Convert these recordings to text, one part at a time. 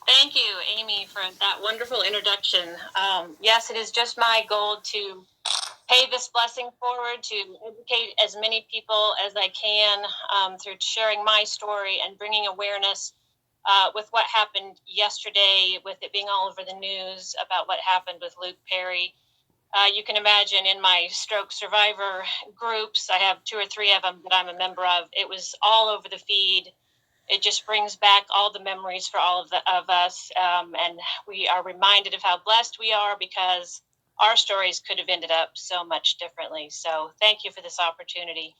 Thank you, Amy, for that wonderful introduction. Yes, it is just my goal to pay this blessing forward, to educate as many people as I can through sharing my story and bringing awareness with what happened yesterday, with it being all over the news about what happened with Luke Perry. You can imagine in my stroke survivor groups, I have 2 or 3 of them that I'm a member of. It was all over the feed. It just brings back all the memories for all of us, and we are reminded of how blessed we are because our stories could have ended up so much differently. So thank you for this opportunity.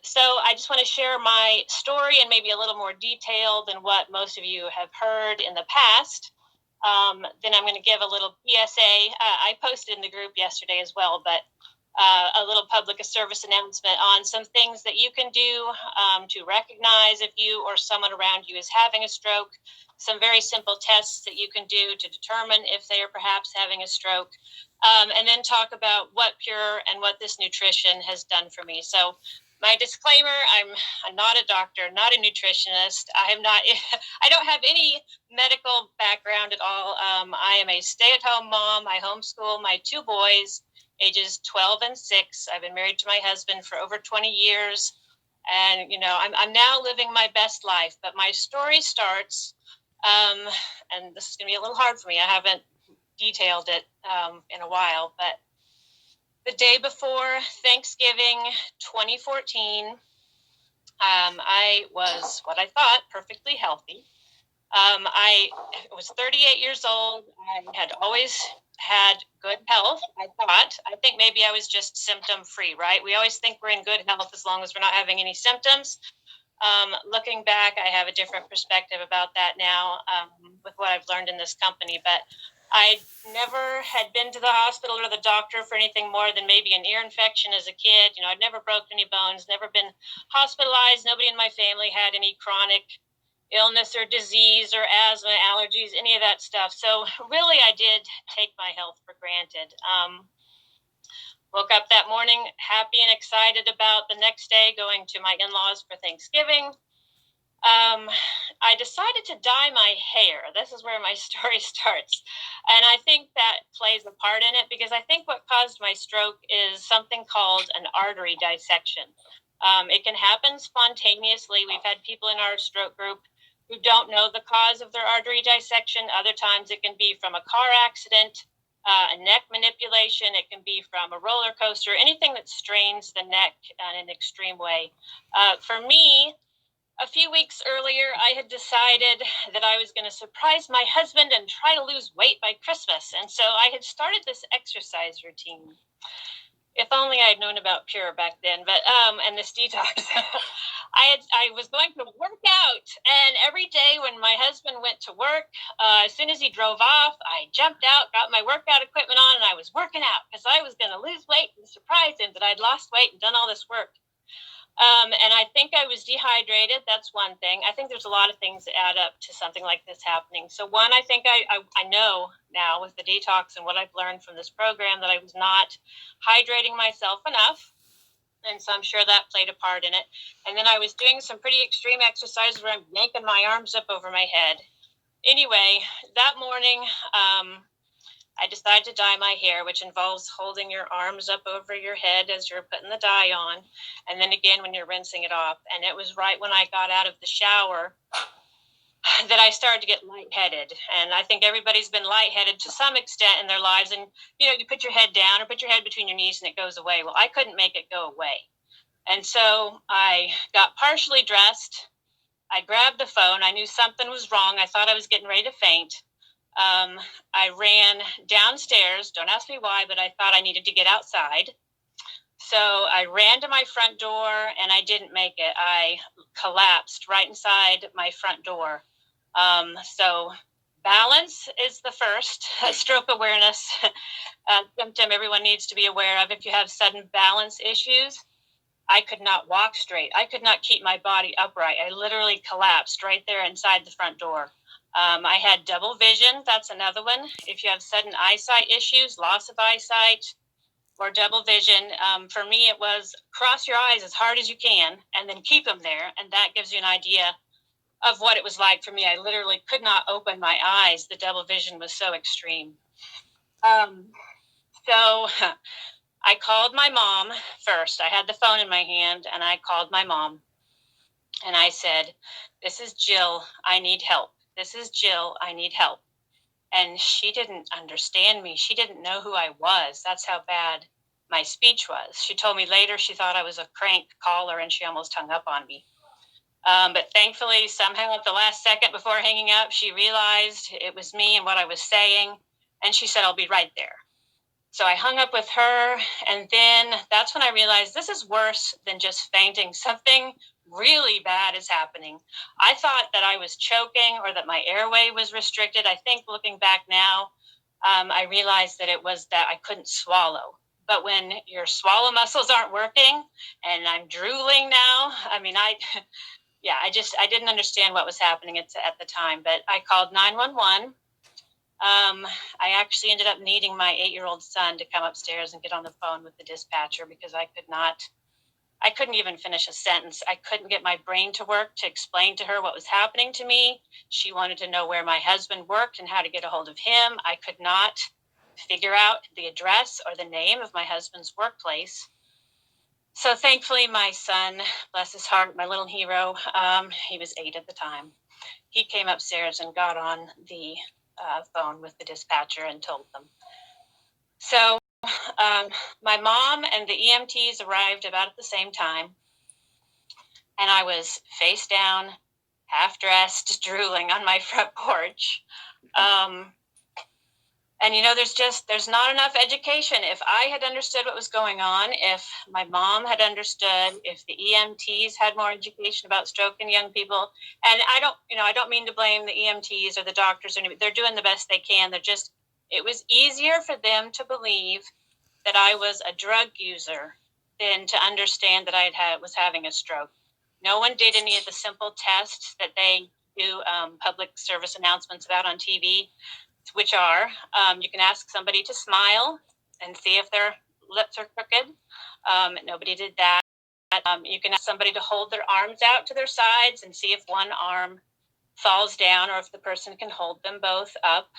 So I just want to share my story in maybe a little more detail than what most of you have heard in the past. Then I'm going to give a little PSA. I posted in the group yesterday as well, but a little public service announcement on some things that you can do to recognize if you or someone around you is having a stroke, some very simple tests that you can do to determine if they are perhaps having a stroke, and then talk about what Pure and what this nutrition has done for me. So my disclaimer, I'm not a doctor, not a nutritionist. I don't have any medical background at all. I am a stay-at-home mom. I homeschool my 2 boys, ages 12 and 6. I've been married to my husband for over 20 years. And, I'm now living my best life. But my story starts, and this is going to be a little hard for me. I haven't detailed it in a while. But the day before Thanksgiving 2014, I was what I thought perfectly healthy. I was 38 years old. I had always had good health, I thought. I think maybe I was just symptom free, right? We always think we're in good health as long as we're not having any symptoms. Looking back, I have a different perspective about that now with what I've learned in this company. But I never had been to the hospital or the doctor for anything more than maybe an ear infection as a kid. I'd never broken any bones, never been hospitalized. Nobody in my family had any chronic illness or disease or asthma, allergies, any of that stuff. So really, I did take my health for granted. Woke up that morning happy and excited about the next day going to my in-laws for Thanksgiving. I decided to dye my hair. This is where my story starts. And I think that plays a part in it because I think what caused my stroke is something called an artery dissection. It can happen spontaneously. We've had people in our stroke group who don't know the cause of their artery dissection. Other times it can be from a car accident, a neck manipulation. It can be from a roller coaster, anything that strains the neck in an extreme way. For me, a few weeks earlier, I had decided that I was going to surprise my husband and try to lose weight by Christmas. And so I had started this exercise routine. If only I had known about Pure back then, but and this detox. I was going to work out, and every day when my husband went to work, as soon as he drove off, I jumped out, got my workout equipment on, and I was working out because I was going to lose weight and surprise him that I'd lost weight and done all this work. And I think I was dehydrated. That's one thing. I think there's a lot of things that add up to something like this happening. So one, I think I know now with the detox and what I've learned from this program that I was not hydrating myself enough. And so I'm sure that played a part in it. And then I was doing some pretty extreme exercises where I'm yanking my arms up over my head. Anyway, that morning, I decided to dye my hair, which involves holding your arms up over your head as you're putting the dye on, and then again when you're rinsing it off. And it was right when I got out of the shower that I started to get lightheaded. And I think everybody's been lightheaded to some extent in their lives. And, you put your head down or put your head between your knees and it goes away. Well, I couldn't make it go away. And so I got partially dressed. I grabbed the phone. I knew something was wrong. I thought I was getting ready to faint. I ran downstairs. Don't ask me why, but I thought I needed to get outside. So I ran to my front door and I didn't make it. I collapsed right inside my front door. So balance is the first stroke awareness symptom everyone needs to be aware of. If you have sudden balance issues, I could not walk straight. I could not keep my body upright. I literally collapsed right there inside the front door. I had double vision. That's another one. If you have sudden eyesight issues, loss of eyesight, or double vision, for me, it was cross your eyes as hard as you can and then keep them there. And that gives you an idea of what it was like for me. I literally could not open my eyes. The double vision was so extreme. So I called my mom first. I had the phone in my hand, and I called my mom. And I said, "This is Jill. I need help. This is Jill. I need help." And she didn't understand me. She didn't know who I was. That's how bad my speech was. She told me later she thought I was a crank caller, and she almost hung up on me. But thankfully, somehow at the last second before hanging up, she realized it was me and what I was saying. And she said, "I'll be right there." So I hung up with her. And then that's when I realized this is worse than just fainting. Something really bad is happening. I thought that I was choking or that my airway was restricted. I think looking back now, I realized that it was that I couldn't swallow. But when your swallow muscles aren't working and I'm drooling now, I mean, I didn't understand what was happening at the time, but I called 911. I actually ended up needing my 8-year-old son to come upstairs and get on the phone with the dispatcher because I couldn't even finish a sentence. I couldn't get my brain to work to explain to her what was happening to me. She wanted to know where my husband worked and how to get a hold of him. I could not figure out the address or the name of my husband's workplace. So thankfully, my son, bless his heart, my little hero, he was 8 at the time. He came upstairs and got on the phone with the dispatcher and told them. So my mom and the EMTs arrived about at the same time, and I was face down, half dressed, drooling on my front porch. And, there's not enough education. If I had understood what was going on, if my mom had understood, if the EMTs had more education about stroke in young people, and I don't mean to blame the EMTs or the doctors or anything. They're doing the best they can. It was easier for them to believe that I was a drug user than to understand that was having a stroke. No one did any of the simple tests that they do public service announcements about on TV, which are you can ask somebody to smile and see if their lips are crooked. Nobody did that. You can ask somebody to hold their arms out to their sides and see if one arm falls down or if the person can hold them both up.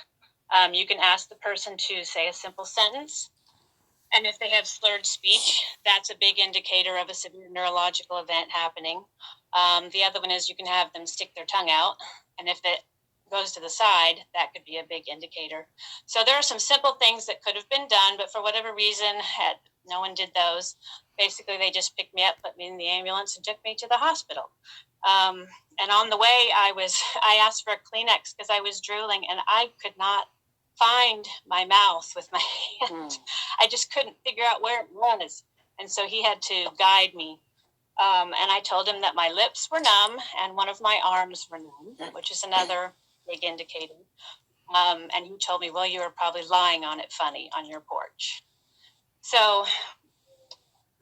You can ask the person to say a simple sentence. And if they have slurred speech, that's a big indicator of a severe neurological event happening. The other one is you can have them stick their tongue out. And if it goes to the side, that could be a big indicator. So there are some simple things that could have been done, but for whatever reason, no one did those. Basically, they just picked me up, put me in the ambulance, and took me to the hospital. And on the way, I asked for a Kleenex because I was drooling, and I could not find my mouth with my hand. I just couldn't figure out where it was. And so he had to guide me. And I told him that my lips were numb and one of my arms were numb, which is another big indicator. And he told me, "Well, you were probably lying on it funny on your porch." So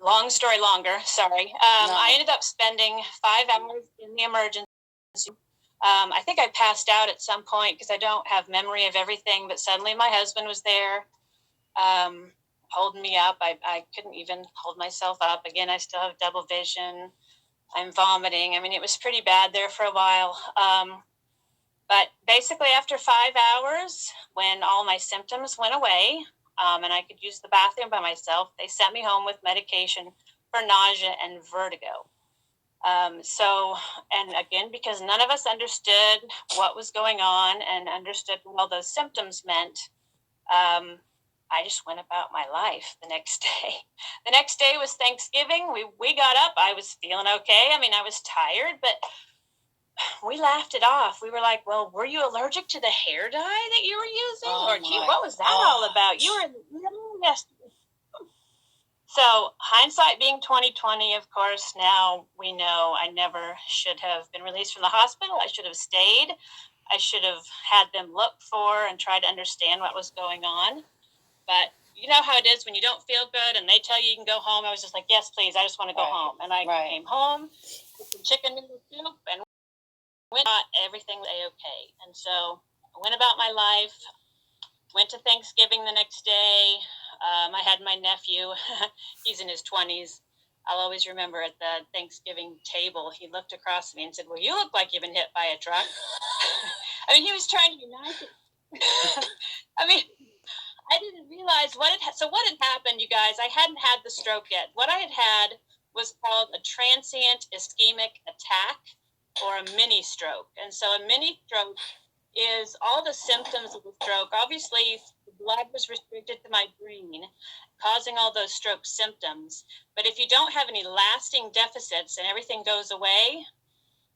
long story longer, sorry. No. I ended up spending 5 hours in the emergency. I think I passed out at some point because I don't have memory of everything, but suddenly my husband was there holding me up. I couldn't even hold myself up. Again, I still have double vision. I'm vomiting. I mean, it was pretty bad there for a while. But basically after 5 hours, when all my symptoms went away and I could use the bathroom by myself, they sent me home with medication for nausea and vertigo. And again, because none of us understood what was going on and understood what all those symptoms meant, I just went about my life the next day. The next day was Thanksgiving. We got up. I was feeling okay. I mean, I was tired, but we laughed it off. We were like, "Well, were you allergic to the hair dye that you were using? Gee, what was that all about? You were, yes." So hindsight being 2020, of course, now we know I never should have been released from the hospital. I should have stayed. I should have had them look for and try to understand what was going on. But you know how it is when you don't feel good and they tell you can go home. I was just like, "Yes, please. I just want to go home." And I came home with some chicken noodle soup and everything was A-okay. And so I went about my life, went to Thanksgiving the next day. I had my nephew, he's in his 20s. I'll always remember at the Thanksgiving table, he looked across at me and said, well, you look like you've been hit by a truck. I mean, he was trying to be nice. I mean, I didn't realize what had happened, you guys. I hadn't had the stroke yet. What I had was called a transient ischemic attack or a mini stroke. And so a mini stroke is all the symptoms of the stroke. Obviously, the blood was restricted to my brain, causing all those stroke symptoms. But if you don't have any lasting deficits and everything goes away,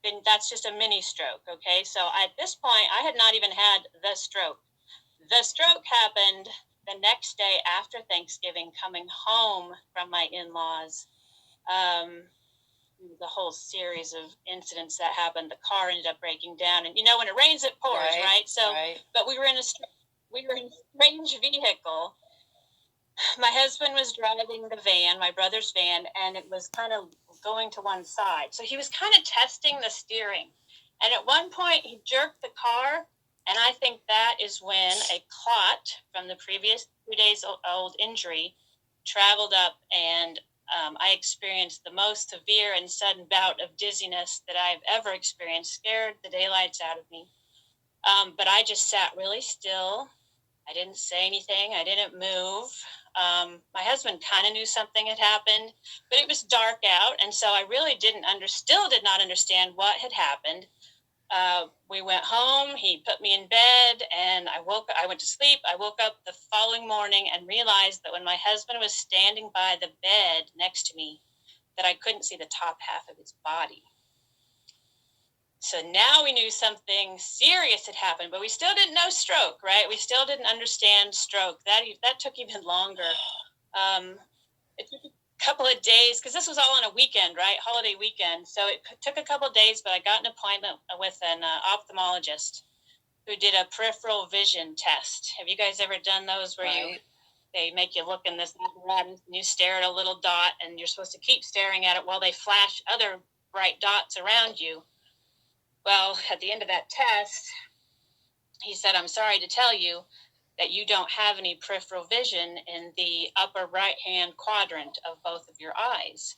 then that's just a mini stroke, okay? So at this point, I had not even had the stroke. The stroke happened the next day after Thanksgiving, coming home from my in-laws. The whole series of incidents that happened. The car ended up breaking down, and when it rains, it pours, right? So, but we were in a strange vehicle. My husband was driving the van, my brother's van, and it was kind of going to one side. So he was kind of testing the steering. And at one point, he jerked the car, and I think that is when a clot from the previous 2 days old injury traveled up, and I experienced the most severe and sudden bout of dizziness that I've ever experienced. Scared the daylights out of me. But I just sat really still. I didn't say anything. I didn't move. My husband kind of knew something had happened, but it was dark out, and so I really still did not understand what had happened. We went home. He put me in bed, and I went to sleep. I woke up the following morning and realized that when my husband was standing by the bed next to me, that I couldn't see the top half of his body. So now we knew something serious had happened, but we still didn't know stroke, right? We still didn't understand stroke. That took even longer. It took a couple of days, because this was all on a weekend, right? Holiday weekend. So it took a couple of days, but I got an appointment with an ophthalmologist who did a peripheral vision test. Have you guys ever done those where they make you look in this apparatus and you stare at a little dot, and you're supposed to keep staring at it while they flash other bright dots around you? Well, at the end of that test, he said, I'm sorry to tell you that you don't have any peripheral vision in the upper right-hand quadrant of both of your eyes.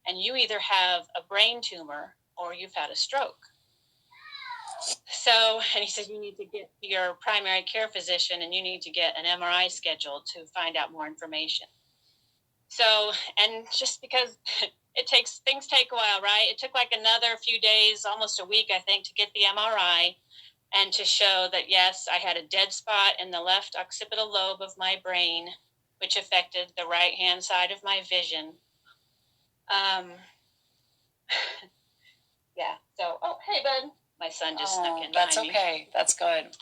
And you either have a brain tumor or you've had a stroke. So, and he said, you need to get to your primary care physician and you need to get an MRI scheduled to find out more information. So, and just because things take a while, right? It took like another few days, almost a week, I think, to get the MRI and to show that, yes, I had a dead spot in the left occipital lobe of my brain, which affected the right-hand side of my vision. Yeah. So, oh, hey, bud. My son just snuck in. That's okay. That's good.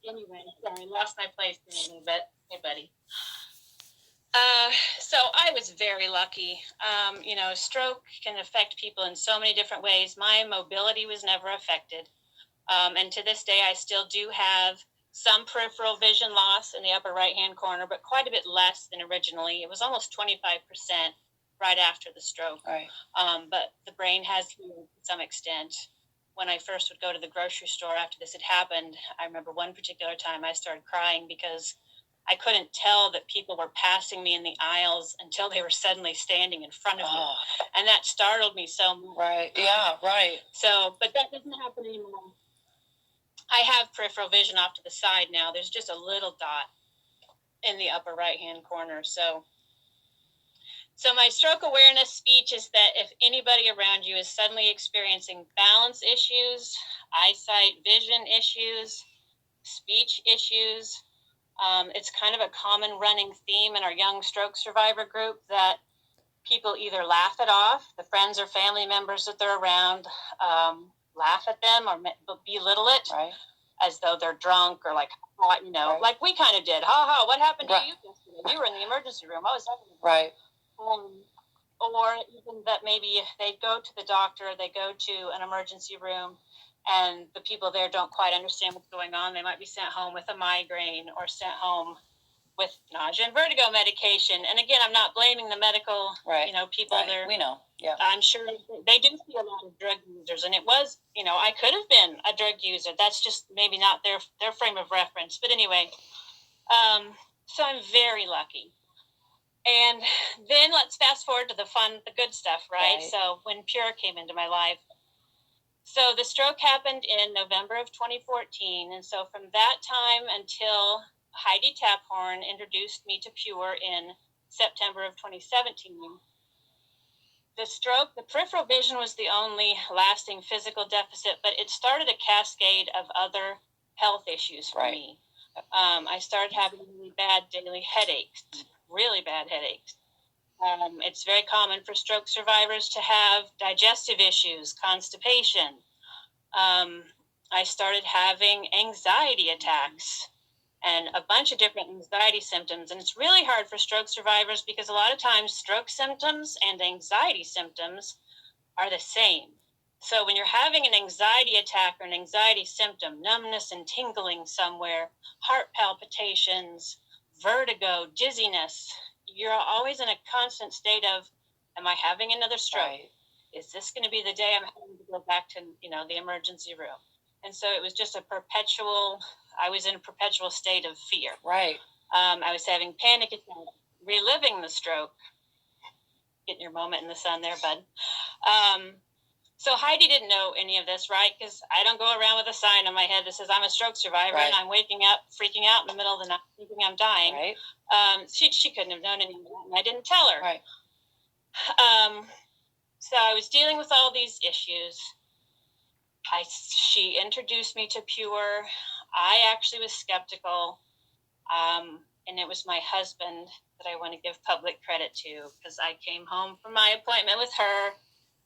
Anyway, sorry, lost my place for a little bit. Hey, buddy. So I was very lucky. Stroke can affect people in so many different ways. My mobility was never affected. And to this day, I still do have some peripheral vision loss in the upper right-hand corner, but quite a bit less than originally. It was almost 25% right after the stroke. Right. But the brain has healed to some extent. When I first would go to the grocery store after this had happened, I remember one particular time I started crying because I couldn't tell that people were passing me in the aisles until they were suddenly standing in front of me. And that startled me so much. Right, yeah, right. So, but that doesn't happen anymore. I have peripheral vision off to the side now. There's just a little dot in the upper right-hand corner. So my stroke awareness speech is that if anybody around you is suddenly experiencing balance issues, eyesight, vision issues, speech issues, it's kind of a common running theme in our young stroke survivor group that people either laugh it off, the friends or family members that they're around, laugh at them or belittle it, right, as though they're drunk or like like we kind of did. Ha ha, what happened to you yesterday? You were in the emergency room. I was talking about right. Or even that maybe they go to the doctor, they go to an emergency room, and the people there don't quite understand what's going on. They might be sent home with a migraine or sent home with nausea and vertigo medication. And again, I'm not blaming the medical, people there. We know, yeah. I'm sure they do see a lot of drug users, and it was, I could have been a drug user. That's just maybe not their frame of reference. But anyway, so I'm very lucky. And then let's fast forward to the fun, the good stuff, right? Right. So when Pure came into my life. So the stroke happened in November of 2014. And so from that time until Heidi Taphorn introduced me to Pure in September of 2017, the stroke, the peripheral vision was the only lasting physical deficit, but it started a cascade of other health issues for me. I started having really bad daily headaches, really bad headaches. It's very common for stroke survivors to have digestive issues, constipation. I started having anxiety attacks and a bunch of different anxiety symptoms. And it's really hard for stroke survivors because a lot of times stroke symptoms and anxiety symptoms are the same. So when you're having an anxiety attack or an anxiety symptom, numbness and tingling somewhere, heart palpitations, vertigo, dizziness, you're always in a constant state of, am I having another stroke? Right. Is this going to be the day I'm having to go back to, the emergency room? And so it was just I was in a perpetual state of fear. Right. I was having panic attacks, reliving the stroke. Getting your moment in the sun there, bud. So Heidi didn't know any of this, right? Because I don't go around with a sign on my head that says I'm a stroke survivor, right. and I'm waking up, freaking out in the middle of the night, thinking I'm dying. Right. She couldn't have known any of that, and I didn't tell her. Right. So I was dealing with all these issues. She introduced me to Pure. I actually was skeptical, and it was my husband that I want to give public credit to, because I came home from my appointment with her,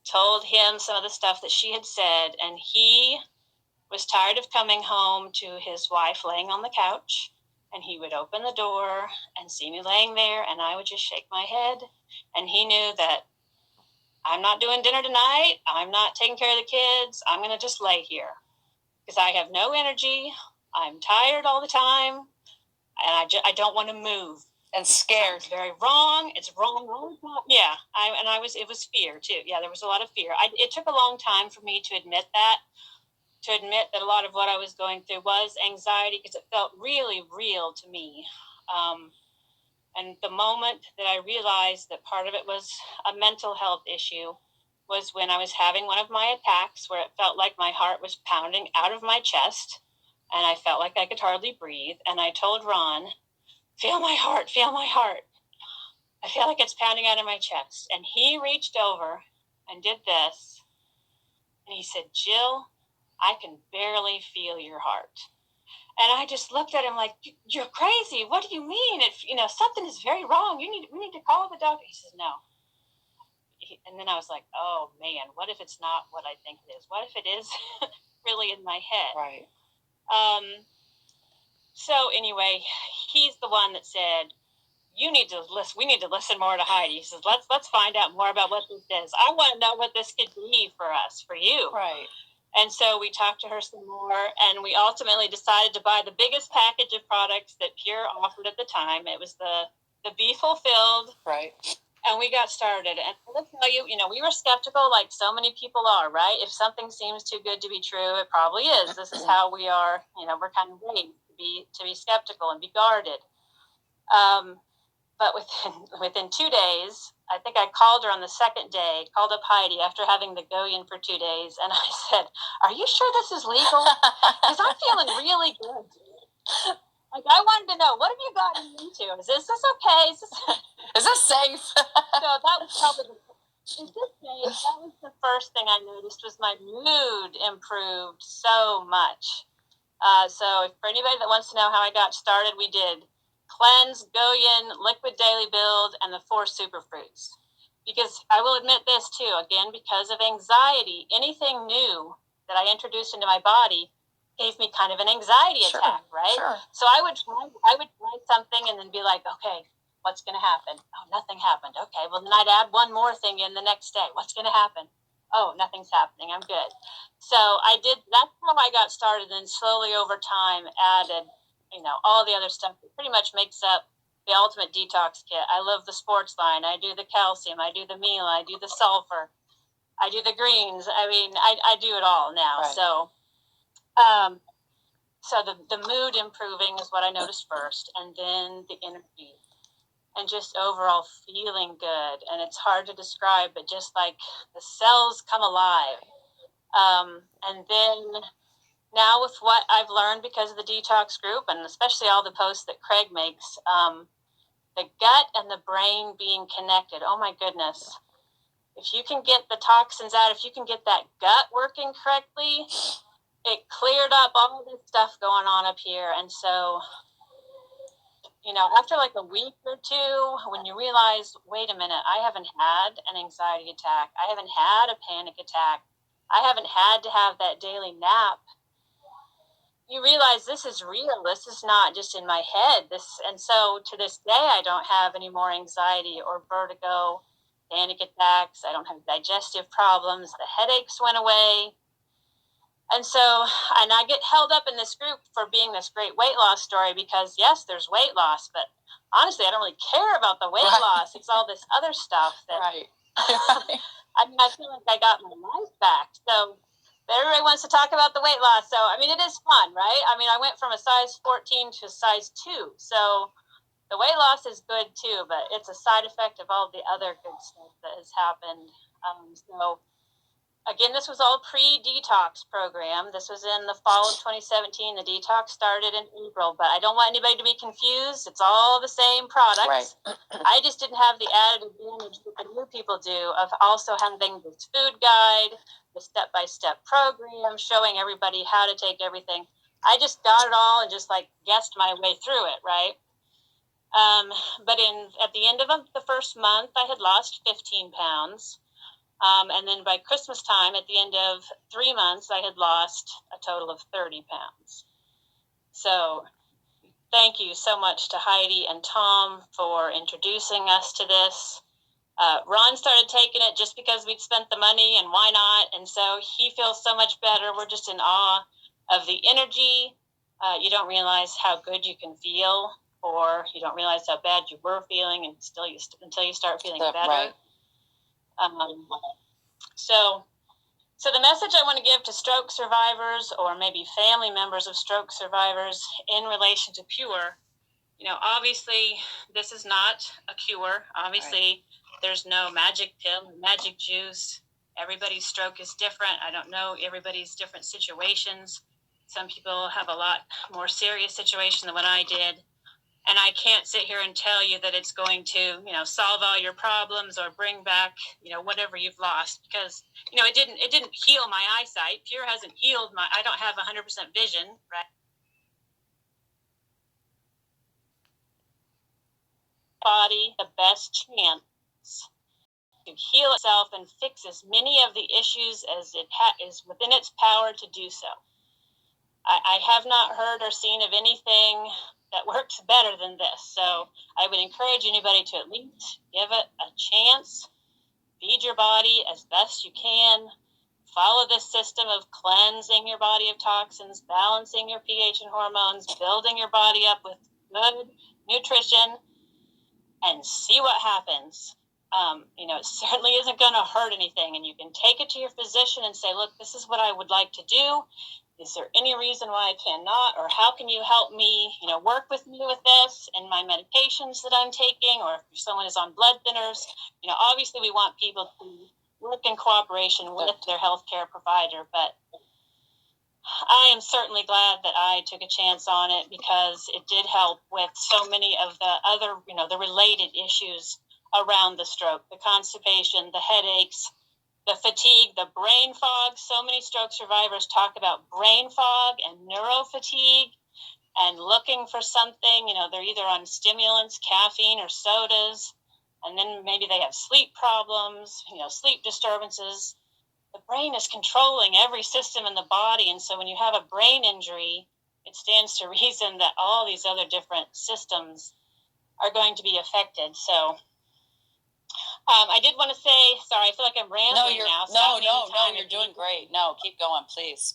told him some of the stuff that she had said, and he was tired of coming home to his wife laying on the couch, and he would open the door and see me laying there, and I would just shake my head, and he knew that I'm not doing dinner tonight, I'm not taking care of the kids, I'm going to just lay here because I have no energy, I'm tired all the time, and I don't want to move. And scared. It's very wrong. It's wrong all the time. Yeah, it was fear too. Yeah, there was a lot of fear. It took a long time for me to admit that a lot of what I was going through was anxiety, because it felt really real to me. And the moment that I realized that part of it was a mental health issue was when I was having one of my attacks where it felt like my heart was pounding out of my chest, and I felt like I could hardly breathe. And I told Ron, feel my heart, feel my heart. I feel like it's pounding out of my chest. And he reached over and did this. And he said, Jill, I can barely feel your heart. And I just looked at him like, you're crazy. What do you mean? If, something is very wrong. We need to call the doctor. He says, no. And then I was like, oh man, what if it's not what I think it is? What if it is really in my head? Right. So anyway, he's the one that said, we need to listen more to Heidi. He says, let's find out more about what this is. I want to know what this could be for us, for you. Right. And so we talked to her some more, and we ultimately decided to buy the biggest package of products that Pure offered at the time. It was the Be Fulfilled. Right. And we got started. And I'll tell you, we were skeptical like so many people are, right? If something seems too good to be true, it probably is. This is how we are, we're kind of raised to be skeptical and be guarded. But within 2 days, I think I called her on the second day, called up Heidi after having the Goyen for 2 days, and I said, are you sure this is legal? Because I'm feeling really good. Like, I wanted to know, what have you gotten into? Is this okay? Is this safe? So that was probably is this safe? That was the first thing I noticed, was my mood improved so much. So for anybody that wants to know how I got started, we did Cleanse, Goyen, Liquid Daily Build, and the 4 Superfruits. Because I will admit this too, again, because of anxiety, anything new that I introduced into my body gave me kind of an anxiety attack, right? Sure. So I would try something and then be like, okay, what's going to happen? Oh, nothing happened. Okay, well then I'd add one more thing in the next day. What's going to happen? Oh, nothing's happening. I'm good. So that's how I got started, and slowly over time added, all the other stuff that pretty much makes up the ultimate detox kit. I love the sports line. I do the calcium. I do the meal. I do the sulfur. I do the greens. I mean, I do it all now. Right. So the mood improving is what I noticed first, and then the energy. and just overall feeling good. And it's hard to describe, but just like the cells come alive. And then now with what I've learned because of the detox group, and especially all the posts that Craig makes, the gut and the brain being connected. Oh my goodness. If you can get the toxins out, if you can get that gut working correctly, it cleared up all this stuff going on up here. And so, after like a week or two, when you realize, wait a minute, I haven't had an anxiety attack, I haven't had a panic attack, I haven't had to have that daily nap, you realize this is real. This is not just in my head. And so to this day, I don't have any more anxiety or vertigo, panic attacks. I don't have digestive problems. The headaches went away. And I get held up in this group for being this great weight loss story because, yes, there's weight loss, but honestly, I don't really care about the weight loss. It's all this other stuff that, I feel like I got my life back. So everybody wants to talk about the weight loss. So, it is fun, right? I went from a size 14 to a size 2. So the weight loss is good too, but it's a side effect of all the other good stuff that has happened. Again, this was all pre-detox program. This was in the fall of 2017. The detox started in April, but I don't want anybody to be confused. It's all the same products. Right. I just didn't have the added advantage that the new people do of also having this food guide, the step-by-step program, showing everybody how to take everything. I just got it all and just guessed my way through it, right? But at the end of the first month, I had lost 15 pounds. And then by Christmas time, at the end of 3 months, I had lost a total of 30 pounds. So thank you so much to Heidi and Tom for introducing us to this. Ron started taking it just because we'd spent the money, and why not? And so he feels so much better. We're just in awe of the energy. You don't realize how good you can feel, or you don't realize how bad you were feeling until you start feeling better. Right. So the message I want to give to stroke survivors, or maybe family members of stroke survivors, in relation to cure, obviously this is not a cure. Obviously, there's no magic pill or magic juice. Everybody's stroke is different. I don't know everybody's different situations. Some people have a lot more serious situation than what I did. And I can't sit here and tell you that it's going to, solve all your problems or bring back, whatever you've lost, because, it didn't heal my eyesight. Pure hasn't healed I don't have 100% vision, right? Body the best chance to heal itself and fix as many of the issues as it is within its power to do so. I have not heard or seen of anything that works better than this. So I would encourage anybody to at least give it a chance. Feed your body as best you can. Follow this system of cleansing your body of toxins, balancing your pH and hormones, building your body up with good nutrition, and see what happens. It certainly isn't going to hurt anything. And you can take it to your physician and say, look, this is what I would like to do. Is there any reason why I cannot? Or how can you help me, work with me with this and my medications that I'm taking? Or if someone is on blood thinners, obviously we want people to work in cooperation with their healthcare provider. But I am certainly glad that I took a chance on it, because it did help with so many of the other, the related issues around the stroke, the constipation, the headaches, the fatigue, the brain fog. So many stroke survivors talk about brain fog and neurofatigue and looking for something. They're either on stimulants, caffeine, or sodas, and then maybe they have sleep problems, sleep disturbances. The brain is controlling every system in the body, and so when you have a brain injury, it stands to reason that all these other different systems are going to be affected. So I did want to say, sorry, I feel like I'm rambling now. No, you're doing great. No, keep going, please.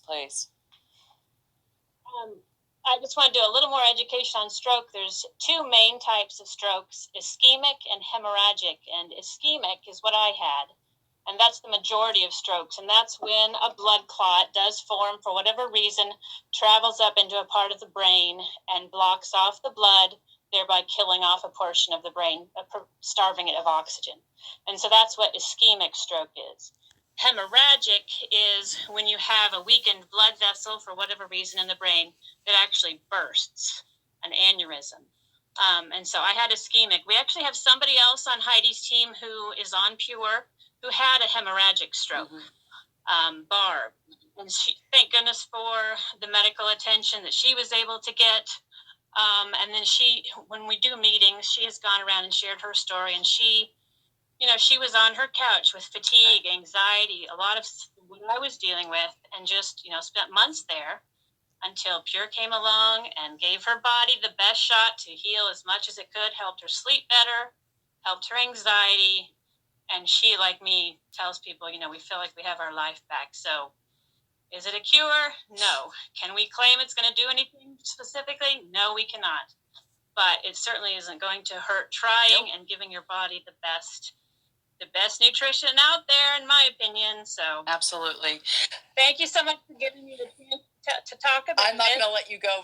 I just want to do a little more education on stroke. There's two main types of strokes, ischemic and hemorrhagic. And ischemic is what I had, and that's the majority of strokes. And that's when a blood clot does form for whatever reason, travels up into a part of the brain and blocks off the blood thereby killing off a portion of the brain, starving it of oxygen. And so that's what ischemic stroke is. Hemorrhagic is when you have a weakened blood vessel for whatever reason in the brain that actually bursts, an aneurysm. And so I had ischemic. We actually have somebody else on Heidi's team who is on Pure who had a hemorrhagic stroke, Barb. And she, thank goodness for the medical attention that she was able to get. And then she, when we do meetings, she has gone around and shared her story. And she, you know, she was on her couch with fatigue, anxiety, a lot of what I was dealing with, and just, you know, spent months there until Pure came along and gave her body the best shot to heal as much as it could, helped her sleep better, helped her anxiety. And she, like me, tells people, you know, we feel like we have our life back. So is it a cure? No. Can we claim it's going to do anything specifically? No, we cannot. But it certainly isn't going to hurt trying and giving your body the best nutrition out there, in my opinion. So Absolutely. Thank you so much for giving me the chance to talk about it. I'm not going to let you go.